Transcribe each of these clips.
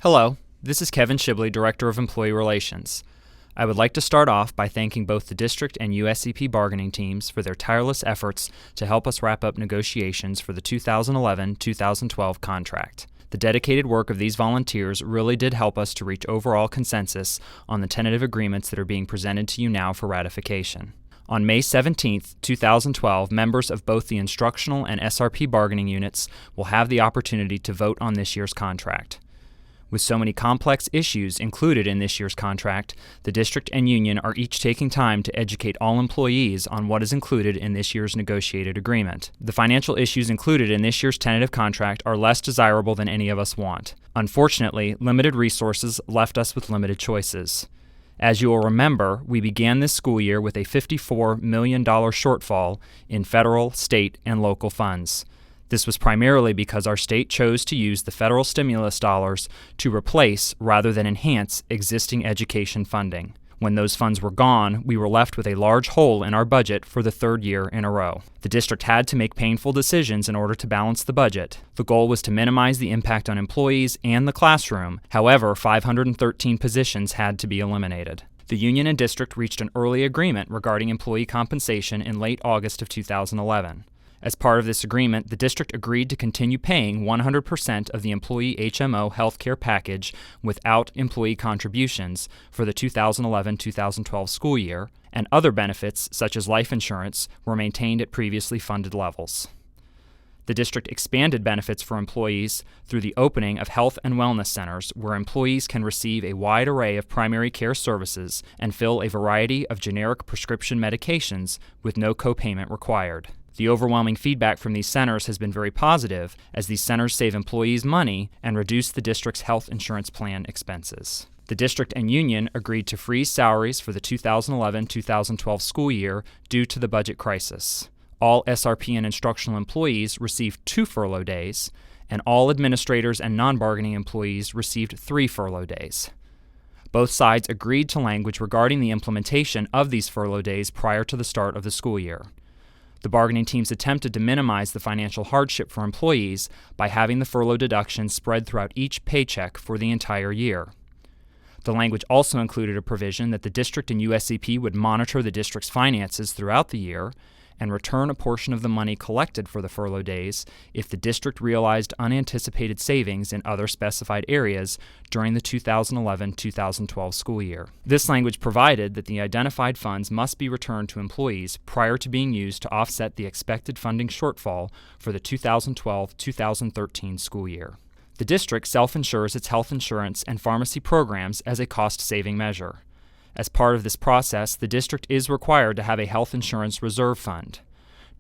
Hello, this is Kevin Shibley, Director of Employee Relations. I would like to start off by thanking both the district and USCP bargaining teams for their tireless efforts to help us wrap up negotiations for the 2011-2012 contract. The dedicated work of these volunteers really did help us to reach overall consensus on the tentative agreements that are being presented to you now for ratification. On May 17, 2012, members of both the instructional and SRP bargaining units will have the opportunity to vote on this year's contract. With so many complex issues included in this year's contract, the district and union are each taking time to educate all employees on what is included in this year's negotiated agreement. The financial issues included in this year's tentative contract are less desirable than any of us want. Unfortunately, limited resources left us with limited choices. As you will remember, we began this school year with a $54 million shortfall in federal, state, and local funds. This was primarily because our state chose to use the federal stimulus dollars to replace rather than enhance existing education funding. When those funds were gone, we were left with a large hole in our budget for the third year in a row. The district had to make painful decisions in order to balance the budget. The goal was to minimize the impact on employees and the classroom. However, 513 positions had to be eliminated. The union and district reached an early agreement regarding employee compensation in late August of 2011. As part of this agreement, the district agreed to continue paying 100% of the employee HMO health care package without employee contributions for the 2011-2012 school year, and other benefits, such as life insurance, were maintained at previously funded levels. The district expanded benefits for employees through the opening of health and wellness centers where employees can receive a wide array of primary care services and fill a variety of generic prescription medications with no copayment required. The overwhelming feedback from these centers has been very positive, as these centers save employees money and reduce the district's health insurance plan expenses. The district and union agreed to freeze salaries for the 2011-2012 school year due to the budget crisis. All SRP and instructional employees received 2 furlough days, and all administrators and non-bargaining employees received 3 furlough days. Both sides agreed to language regarding the implementation of these furlough days prior to the start of the school year. The bargaining teams attempted to minimize the financial hardship for employees by having the furlough deduction spread throughout each paycheck for the entire year. The language also included a provision that the district and USCP would monitor the district's finances throughout the year and return a portion of the money collected for the furlough days if the district realized unanticipated savings in other specified areas during the 2011-2012 school year. This language provided that the identified funds must be returned to employees prior to being used to offset the expected funding shortfall for the 2012-2013 school year. The district self-insures its health insurance and pharmacy programs as a cost-saving measure. As part of this process, the district is required to have a health insurance reserve fund.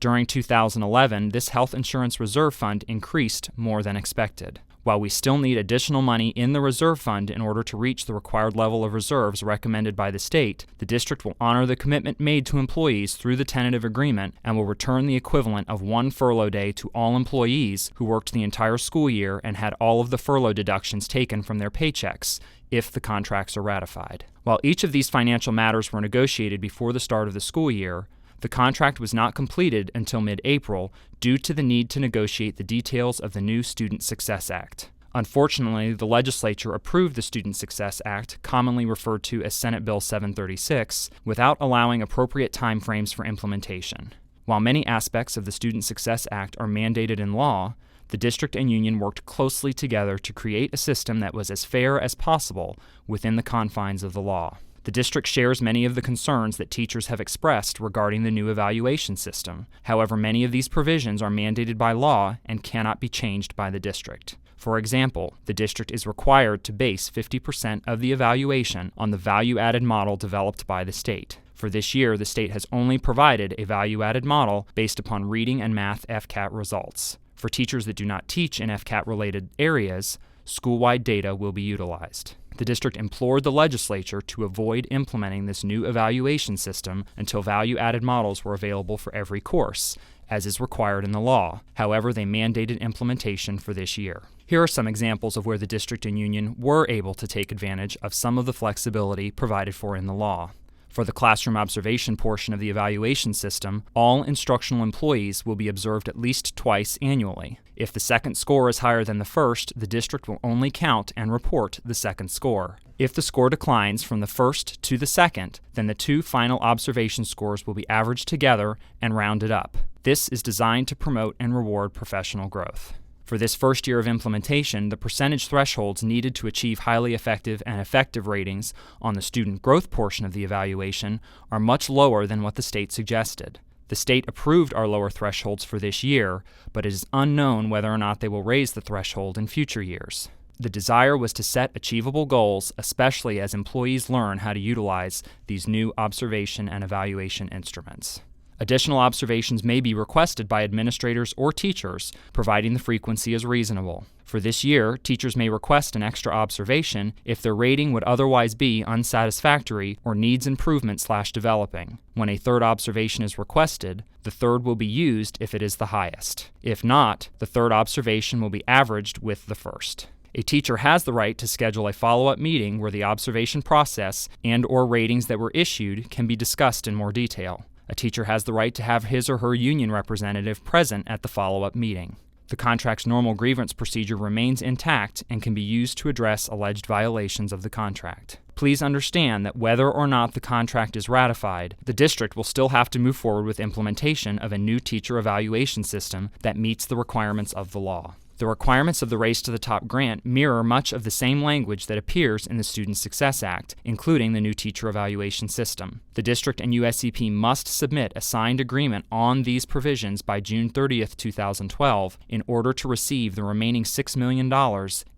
During 2011, this health insurance reserve fund increased more than expected. While we still need additional money in the reserve fund in order to reach the required level of reserves recommended by the state, the district will honor the commitment made to employees through the tentative agreement and will return the equivalent of 1 furlough day to all employees who worked the entire school year and had all of the furlough deductions taken from their paychecks, if the contracts are ratified. While each of these financial matters were negotiated before the start of the school year, the contract was not completed until mid-April due to the need to negotiate the details of the new Student Success Act. Unfortunately, the legislature approved the Student Success Act, commonly referred to as Senate Bill 736, without allowing appropriate timeframes for implementation. While many aspects of the Student Success Act are mandated in law, the district and union worked closely together to create a system that was as fair as possible within the confines of the law. The district shares many of the concerns that teachers have expressed regarding the new evaluation system. However, many of these provisions are mandated by law and cannot be changed by the district. For example, the district is required to base 50% of the evaluation on the value-added model developed by the state. For this year, the state has only provided a value-added model based upon reading and math FCAT results. For teachers that do not teach in FCAT-related areas, school-wide data will be utilized. The district implored the legislature to avoid implementing this new evaluation system until value-added models were available for every course, as is required in the law. However, they mandated implementation for this year. Here are some examples of where the district and union were able to take advantage of some of the flexibility provided for in the law. For the classroom observation portion of the evaluation system, all instructional employees will be observed at least twice annually. If the second score is higher than the first, the district will only count and report the second score. If the score declines from the first to the second, then the two final observation scores will be averaged together and rounded up. This is designed to promote and reward professional growth. For this first year of implementation, the percentage thresholds needed to achieve highly effective and effective ratings on the student growth portion of the evaluation are much lower than what the state suggested. The state approved our lower thresholds for this year, but it is unknown whether or not they will raise the threshold in future years. The desire was to set achievable goals, especially as employees learn how to utilize these new observation and evaluation instruments. Additional observations may be requested by administrators or teachers, providing the frequency is reasonable. For this year, teachers may request an extra observation if their rating would otherwise be unsatisfactory or needs improvement/developing. When a third observation is requested, the third will be used if it is the highest. If not, the third observation will be averaged with the first. A teacher has the right to schedule a follow-up meeting where the observation process and/or ratings that were issued can be discussed in more detail. A teacher has the right to have his or her union representative present at the follow-up meeting. The contract's normal grievance procedure remains intact and can be used to address alleged violations of the contract. Please understand that whether or not the contract is ratified, the district will still have to move forward with implementation of a new teacher evaluation system that meets the requirements of the law. The requirements of the Race to the Top grant mirror much of the same language that appears in the Student Success Act, including the new teacher evaluation system. The district and USCP must submit a signed agreement on these provisions by June 30th, 2012, in order to receive the remaining $6 million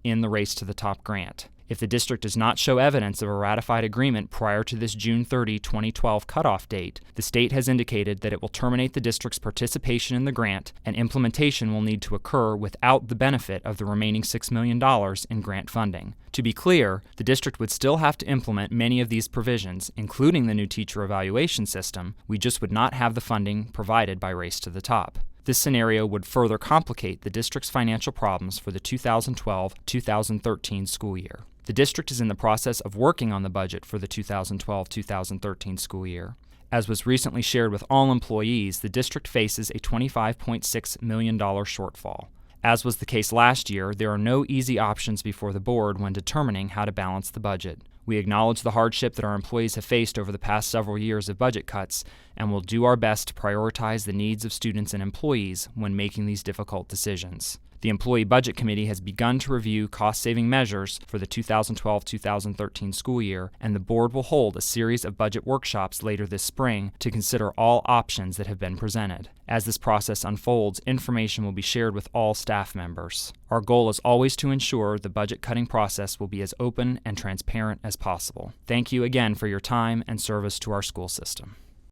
in the Race to the Top grant. If the district does not show evidence of a ratified agreement prior to this June 30, 2012 cutoff date, the state has indicated that it will terminate the district's participation in the grant, and implementation will need to occur without the benefit of the remaining $6 million in grant funding. To be clear, the district would still have to implement many of these provisions, including the new teacher evaluation system. We just would not have the funding provided by Race to the Top. This scenario would further complicate the district's financial problems for the 2012-2013 school year. The district is in the process of working on the budget for the 2012-2013 school year. As was recently shared with all employees, the district faces a $25.6 million shortfall. As was the case last year, there are no easy options before the board when determining how to balance the budget. We acknowledge the hardship that our employees have faced over the past several years of budget cuts, and will do our best to prioritize the needs of students and employees when making these difficult decisions. The Employee Budget Committee has begun to review cost-saving measures for the 2012-2013 school year, and the board will hold a series of budget workshops later this spring to consider all options that have been presented. As this process unfolds, information will be shared with all staff members. Our goal is always to ensure the budget-cutting process will be as open and transparent as possible. Thank you again for your time and service to our school system.